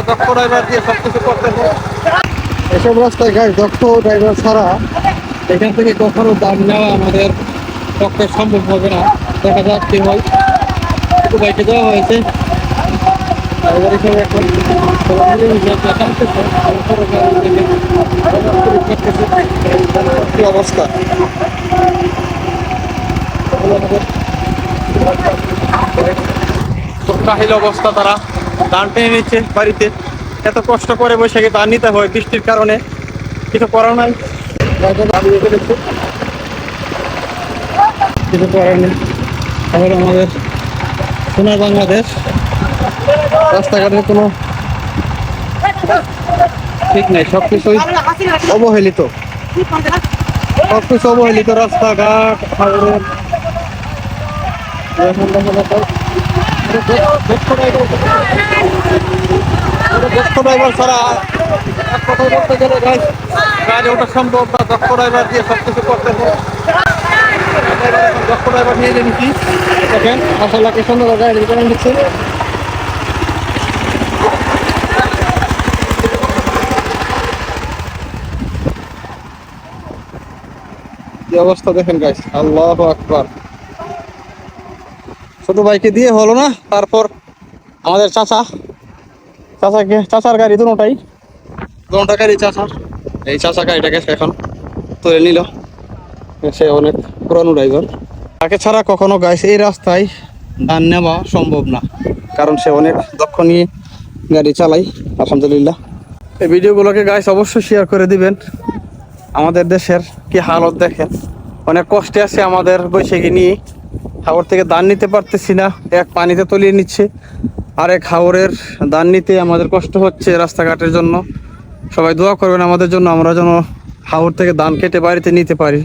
দক্ষ ড্রাইভার দিয়ে সবকিছু করতে হবে। এসব রাস্তায় গাড়ি দক্ষ ড্রাইভার ছাড়া এখান থেকে কখনো দাম নেওয়া আমাদের পক্ষে সম্ভব হবে না। দেখা যাক কি হয়। একটু বাইকে দেওয়া হয়েছে ড্রাইভার হিসেবে এখন কি অবস্থা কাহিল অবস্থা, তারা ধান টেনে নিচ্ছে বাড়িতে। এত কষ্ট করে বসে ধান নিতে হয় বৃষ্টির কারণে, কিছু করার নাই। কিছু করার নেই। তাহলে আমাদের সোনার বাংলাদেশ, রাস্তাঘাটের কোনো ঠিক নেই, সবকিছুই অবহেলিত, সবকিছু অবহেলিত। রাস্তাঘাট দক্ষ ড্রাইভার ছাড়া এক কথায় বলতে গেলে গাড়ি ওঠা সম্ভব না। দক্ষ ড্রাইভার দিয়ে সবকিছু করতে হবে। দক্ষ ড্রাইভার নিয়ে নিচ্ছি, দেখেন মাসাল্লাহ কি সুন্দর গাড়ি করে নিচ্ছে। কি অবস্থা দেখেন গাইস, আল্লাহু আকবার। ছোট ভাইকে দিয়ে হলো না, তারপর আমাদের চাচার গাড়ি দুটা গাড়ি চাচার। এই চাচা গাড়িটাকে এখন তুলে নিল, সে অনেক পুরানো ড্রাইভার। তাকে ছাড়া কখনো গাইস এই রাস্তায় ধান নেওয়া সম্ভব না, কারণ সে অনেক দক্ষ নিয়ে গাড়ি চালাই। আলহামদুলিল্লাহ, এই ভিডিওগুলোকে গাইস অবশ্যই শেয়ার করে দিবেন। আমাদের দেশের কি হালত দেখেন, অনেক কষ্টে আছে আমাদের বৈশাখী নিয়ে। হাওর থেকে ধান নিতে পারতেছি না, এক পানিতে তলিয়ে নিচ্ছে, আর এক হাওরের ধান নিতে আমাদের কষ্ট হচ্ছে রাস্তাঘাটের জন্য। সবাই দোয়া করবেন আমাদের জন্য, আমরা যেন হাওর থেকে ধান কেটে বাড়িতে নিতে পারি।